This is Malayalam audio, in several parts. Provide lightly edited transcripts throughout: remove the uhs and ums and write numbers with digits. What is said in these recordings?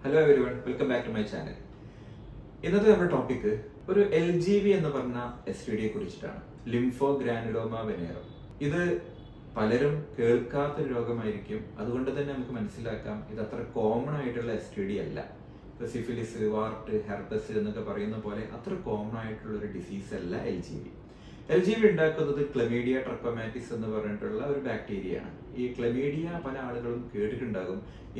Hello everyone, welcome back to my channel. ഇന്നത്തെ നമ്മുടെ ടോപ്പിക് ഒരു LGV എന്ന് പറഞ്ഞ STDയെ കുറിച്ചിട്ടാണ്. Lymphogranuloma venereum. ഇത് പലരും കേൾക്കാത്തൊരു രോഗമായിരിക്കും. അതുകൊണ്ട് തന്നെ നമുക്ക് മനസ്സിലാക്കാം ഇത് അത്ര കോമൺ ആയിട്ടുള്ള STD അല്ല. ഇപ്പോൾ സിഫിലിസ്, വാർട്ട്, ഹെർപ്പസ് എന്നൊക്കെ പറയുന്ന പോലെ അത്ര കോമൺ ആയിട്ടുള്ള ഒരു ഡിസീസ് അല്ല LGV ഉണ്ടാക്കുന്നത് ക്ലമീഡിയ ട്രക്കോമാറ്റിസ് എന്ന് പറഞ്ഞിട്ടുള്ള ഒരു ബാക്ടീരിയയാണ്. ഈ ക്ലമീഡിയ പല ആളുകളും കേട്ടിട്ടുണ്ടാകും.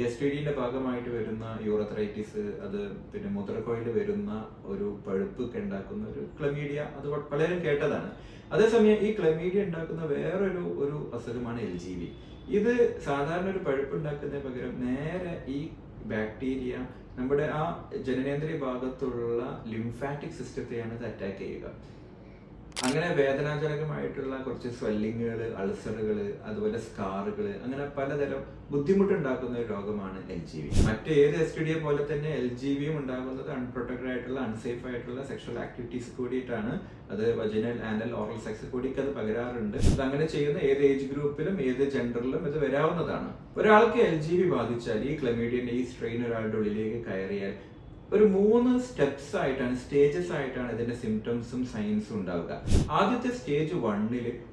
STDന്റെ ഭാഗമായിട്ട് വരുന്ന യൂറത്രൈറ്റിസ്, അത് പിന്നെ മൂത്രക്കോയിൽ വരുന്ന ഒരു പഴുപ്പ് ഒക്കെ ഉണ്ടാക്കുന്ന ഒരു ക്ലമീഡിയ, അത് പലരും കേട്ടതാണ്. അതേസമയം ഈ ക്ലമീഡിയ ഉണ്ടാക്കുന്ന വേറൊരു അസുഖമാണ് LGV. ഇത് സാധാരണ ഒരു പഴുപ്പ് ഉണ്ടാക്കുന്നതിന് പകരം നേരെ ഈ ബാക്ടീരിയ നമ്മുടെ ആ ജനനേന്ദ്രിയ ഭാഗത്തുള്ള ലിംഫാറ്റിക് സിസ്റ്റത്തെയാണ് ഇത് അറ്റാക്ക് ചെയ്യുക. അങ്ങനെ വേദനാജനകമായിട്ടുള്ള കുറച്ച് സ്വെല്ലിങ്ങുകൾ, അൾസറുകൾ, അതുപോലെ സ്കാറുകൾ, അങ്ങനെ പലതരം ബുദ്ധിമുട്ടുണ്ടാക്കുന്ന ഒരു രോഗമാണ് LGV. മറ്റേത് STDയെ പോലെ തന്നെ LGVയും ഉണ്ടാകുന്നത് അൺപ്രൊട്ടക്റ്റഡ് ആയിട്ടുള്ള, അൺസേഫ് ആയിട്ടുള്ള സെക്ഷൽ ആക്ടിവിറ്റീസ് കൂടിയിട്ടാണ്. അത് വജിനൽ, ആനൽ, ഓറൽ സെക്സ് കൂടിയൊക്കെ അത് പകരാറുണ്ട്. അത് അങ്ങനെ ചെയ്യുന്ന ഏത് ഏജ് ഗ്രൂപ്പിലും ഏത് ജെൻഡറിലും ഇത് വരാവുന്നതാണ്. ഒരാൾക്ക് LGV ബാധിച്ചാൽ, ഈ ക്ലമീഡിയന്റെ ഈ സ്ട്രെയിൻ ഒരാളുടെ ഉള്ളിലേക്ക് കയറിയാൽ ഒരു 3 സ്റ്റെപ്സ് ആയിട്ടാണ്, സ്റ്റേജസ് ആയിട്ടാണ് ഇതിന്റെ സിംറ്റംസും സൈൻസും ഉണ്ടാവുക. ആദ്യത്തെ സ്റ്റേജ് 1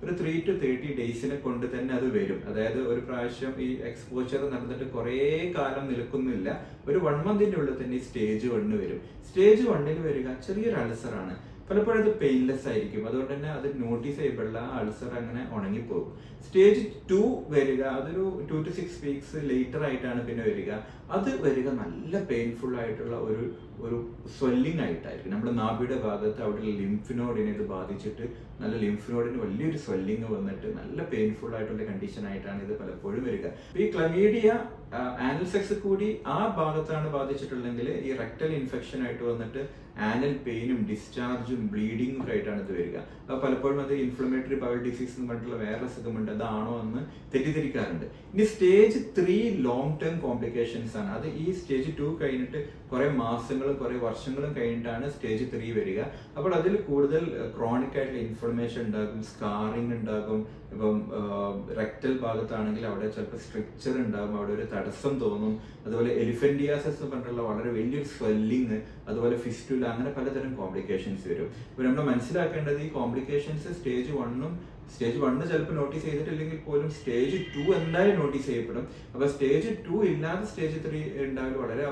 ഒരു 3 to 30 ഡേയ്സിനെ കൊണ്ട് തന്നെ അത് വരും. അതായത് ഒരു പ്രാവശ്യം ഈ എക്സ്പോഷർ നടന്നിട്ട് കുറേ കാലം നിൽക്കുന്നില്ല, ഒരു 1 മന്തിന്റെ ഉള്ളിൽ തന്നെ ഈ സ്റ്റേജ് 1 വരും. സ്റ്റേജ് 1 വരിക ചെറിയൊരു അൾസറാണ്. പലപ്പോഴും അത് പെയിൻലെസ് ആയിരിക്കും. അതുകൊണ്ട് തന്നെ അത് നോട്ടീസ് ചെയ്യപ്പെടുള്ള അൾസർ അങ്ങനെ ഉണങ്ങിപ്പോകും. സ്റ്റേജ് 2 വരിക, അതൊരു 2 to 6 വീക്സ് ലേറ്റർ ആയിട്ടാണ് പിന്നെ വരിക. അത് വരിക നല്ല പെയിൻഫുൾ ആയിട്ടുള്ള ഒരു സ്വെല്ലിംഗ് ആയിട്ടായിരിക്കും. നമ്മുടെ നാഭിയുടെ ഭാഗത്ത് അവിടെ ലിംഫിനോഡിനെ ഇത് ബാധിച്ചിട്ട് നല്ല ലിംഫിനോഡിന് വലിയൊരു സ്വെല്ലിംഗ് വന്നിട്ട് നല്ല പെയിൻഫുൾ ആയിട്ടുള്ള കണ്ടീഷൻ ആയിട്ടാണ് ഇത് പലപ്പോഴും വരിക. ഈ ക്ലമീഡിയ ആനൽ സെക്സ് കൂടി ആ ഭാഗത്താണ് ബാധിച്ചിട്ടുണ്ടെങ്കിൽ ഈ റെക്ടൽ ഇൻഫെക്ഷൻ ആയിട്ട് വന്നിട്ട് ആനൽ പെയിനും ഡിസ്ചാർജും ബ്ലീഡിങ്ങും ഒക്കെ ആയിട്ടാണ് ഇത് വരിക. അപ്പോൾ പലപ്പോഴും അത് ഇൻഫ്ലമേറ്ററി ബവൽ ഡിസീസ് എന്ന് പറഞ്ഞിട്ടുള്ള വേറെ അസുഖമുണ്ട്, അതാണോ എന്ന് തെറ്റിദ്ധരിക്കാറുണ്ട്. ഇനി സ്റ്റേജ് 3 ലോങ് ടേം കോംപ്ലിക്കേഷൻസ് ആണ്. അത് ഈ സ്റ്റേജ് 2 കഴിഞ്ഞിട്ട് കുറെ മാസങ്ങളും കുറെ വർഷങ്ങളും കഴിഞ്ഞിട്ടാണ് സ്റ്റേജ് 3 വരിക. അപ്പോൾ അതിൽ കൂടുതൽ ക്രോണിക് ആയിട്ടുള്ള ഇൻഫ്ലമേഷൻ ഉണ്ടാകും, സ്കാറിങ് ഉണ്ടാകും. ഇപ്പം റെക്ടൽ ഭാഗത്താണെങ്കിൽ അവിടെ ചിലപ്പോൾ സ്ട്രക്ചർ ഉണ്ടാകും, അവിടെ ഒരു തടസ്സം തോന്നും. അതുപോലെ എലിഫന്റിയാസിസ് എന്ന് പറഞ്ഞിട്ടുള്ള വളരെ വലിയൊരു സ്വെല്ലിങ്, അതുപോലെ ഫിസ്റ്റുല, അങ്ങനെ പലതരം കോംപ്ലിക്കേഷൻസ് വരും. ഇപ്പോൾ നമ്മൾ മനസ്സിലാക്കേണ്ടത് ഈ കോംപ്ലിക്കേഷൻസ് സ്റ്റേജ് 1 ചിലപ്പോൾ നോട്ടീസ് ചെയ്തിട്ടില്ലെങ്കിൽ പോലും സ്റ്റേജ് 2 എന്തായാലും നോട്ടീസ് ചെയ്യപ്പെടും. അപ്പൊ സ്റ്റേജ് 2 ഇല്ലാതെ സ്റ്റേജ് 3 ഉണ്ടാവൽ വളരെ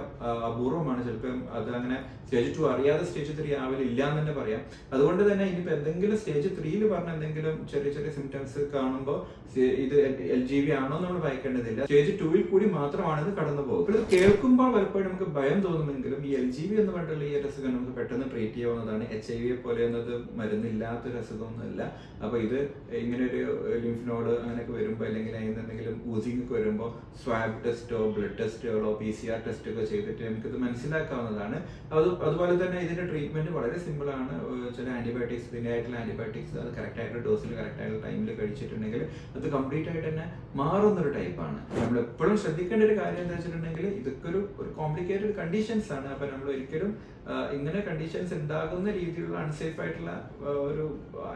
അപൂർവമാണ്. ചിലപ്പോൾ അത് അങ്ങനെ സ്റ്റേജ് 2 അറിയാതെ സ്റ്റേജ് 3 ആവലില്ല എന്ന് തന്നെ പറയാം. അതുകൊണ്ട് തന്നെ ഇനിയിപ്പോൾ എന്തെങ്കിലും സ്റ്റേജ് 3 പറഞ്ഞ എന്തെങ്കിലും ചെറിയ സിംറ്റംസ് കാണുമ്പോൾ ഇത് LGV ആണോ നമ്മൾ ഭയക്കേണ്ടതില്ല. സ്റ്റേജ് 2 കൂടി മാത്രമാണ് ഇത് കടന്നു പോകും. ഇപ്പോൾ ഇത് കേൾക്കുമ്പോൾ പലപ്പോഴും നമുക്ക് ഭയം തോന്നുമെങ്കിലും ഈ LGV എന്ന് പറഞ്ഞിട്ടുള്ള ഈ അസുഖം നമുക്ക് പെട്ടെന്ന് ട്രീറ്റ് ചെയ്യാവുന്നതാണ്. HIV പോലെ എന്നത് മരുന്നില്ലാത്തൊരു അസുഖമൊന്നുമല്ല. അപ്പൊ ഇത് ഇങ്ങനെ ഒരു ലിംഫ് നോഡ് അങ്ങനെയൊക്കെ വരുമ്പോൾ, അല്ലെങ്കിൽ അതിന് എന്തെങ്കിലും ഊസിങ് ഒക്കെ വരുമ്പോൾ സ്വാബ് ടെസ്റ്റോ ബ്ലഡ് ടെസ്റ്റുകളോ PCR ടെസ്റ്റ് ഒക്കെ ചെയ്തിട്ട് നമുക്കിത് മനസ്സിലാക്കാവുന്നതാണ്. അതുപോലെ തന്നെ ഇതിന്റെ ട്രീറ്റ്മെന്റ് വളരെ സിമ്പിൾ ആണ്. ചില ആന്റിബയോട്ടിക്സ്, ഇതിനായിട്ടുള്ള ആന്റിബയോട്ടിക്സ് അത് കറക്റ്റ് ആയിട്ടുള്ള ഡോസിൽ കറക്റ്റ് ആയിട്ടുള്ള ടൈമിൽ കഴിച്ചിട്ടുണ്ടെങ്കിൽ അത് കംപ്ലീറ്റ് ആയിട്ട് തന്നെ മാറുന്നൊരു ടൈപ്പാണ്. നമ്മൾ എപ്പോഴും ശ്രദ്ധിക്കേണ്ട ഒരു കാര്യം എന്താ വെച്ചിട്ടുണ്ടെങ്കിൽ ഇതൊക്കെ ഒരു കോംപ്ലിക്കേറ്റഡ് കണ്ടീഷൻസ് ആണ്. അപ്പൊ നമ്മൾ ഒരിക്കലും ഇങ്ങനെ കണ്ടീഷൻസ് ഉണ്ടാകുന്ന രീതിയിലുള്ള അൺസേഫ് ആയിട്ടുള്ള ഒരു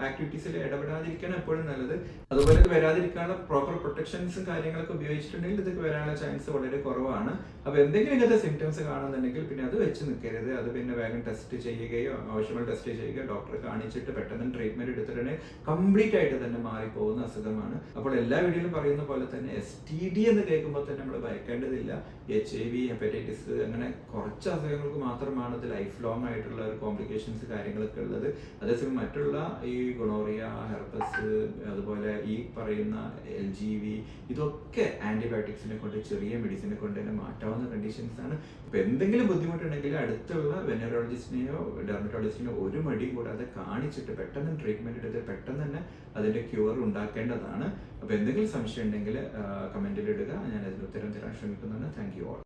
ആക്ടിവിറ്റീസിൽ ഇടപെടാതിരിക്കാൻ എപ്പോഴും നല്ലത്. അതുപോലെ ഇത് വരാതിരിക്കാനുള്ള പ്രോപ്പർ പ്രൊട്ടക്ഷൻസും കാര്യങ്ങളൊക്കെ ഉപയോഗിച്ചിട്ടുണ്ടെങ്കിൽ ഇതൊക്കെ വരാനുള്ള ചാൻസ് വളരെ കുറവാണ്. അപ്പൊ എന്തെങ്കിലും ഇങ്ങനത്തെ സിംറ്റംസ് കാണുന്നുണ്ടെങ്കിൽ പിന്നെ അത് വെച്ച് നിൽക്കരുത്. അത് പിന്നെ വേഗം ടെസ്റ്റ് ചെയ്യുകയോ ആവശ്യമുള്ള ടെസ്റ്റ് ചെയ്യുകയോ ഡോക്ടറെ കാണിച്ചിട്ട് പെട്ടെന്ന് ട്രീറ്റ്മെന്റ് എടുത്തിട്ടുണ്ടെങ്കിൽ കംപ്ലീറ്റ് ആയിട്ട് തന്നെ മാറിപ്പോകുന്ന അസുഖമാണ്. അപ്പോൾ എല്ലാ വീഡിയോയിലും പറയുന്ന പോലെ തന്നെ STD എന്ന് കേൾക്കുമ്പോൾ തന്നെ നമ്മൾ ഭയക്കേണ്ടതില്ല. HIV, ഹെപ്പറ്റൈറ്റിസ്, അങ്ങനെ കുറച്ച് അസുഖങ്ങൾക്ക് മാത്രമാണ് ഇത് ലൈഫ് ലോങ് ആയിട്ടുള്ള ഒരു കോംപ്ലിക്കേഷൻസ് കാര്യങ്ങളൊക്കെ ഉള്ളത്. അതേസമയം മറ്റുള്ള ഈ ഗൊണോറിയ, ഹെർപ്പസ്, അതുപോലെ ഈ പറയുന്ന LGV, ഇതൊക്കെ ആന്റിബയോട്ടിക്സിനെ കൊണ്ട്, ചെറിയ മെഡിസിനെ കൊണ്ട് തന്നെ മാറ്റാവുന്ന കണ്ടീഷൻസ് ആണ്. ഇപ്പൊ എന്തെങ്കിലും ബുദ്ധിമുട്ടുണ്ടെങ്കിൽ അടുത്തുള്ള വെനറോളജിസ്റ്റിനെയോ ഡെർമറ്റോളജിസ്റ്റിനെയോ ഒരു മടിയും കൂടാതെ കാണിച്ചിട്ട് പെട്ടെന്ന് ട്രീറ്റ്മെന്റ് എടുത്ത് പെട്ടെന്ന് തന്നെ അതിന്റെ ക്യൂർ ഉണ്ടാക്കേണ്ടതാണ്. അപ്പൊ എന്തെങ്കിലും സംശയം ഉണ്ടെങ്കിൽ കമന്റിൽ ഇടുക, ഞാൻ അതിന് ഉത്തരം തരാൻ ശ്രമിക്കുന്നുണ്ട്. Thank you all.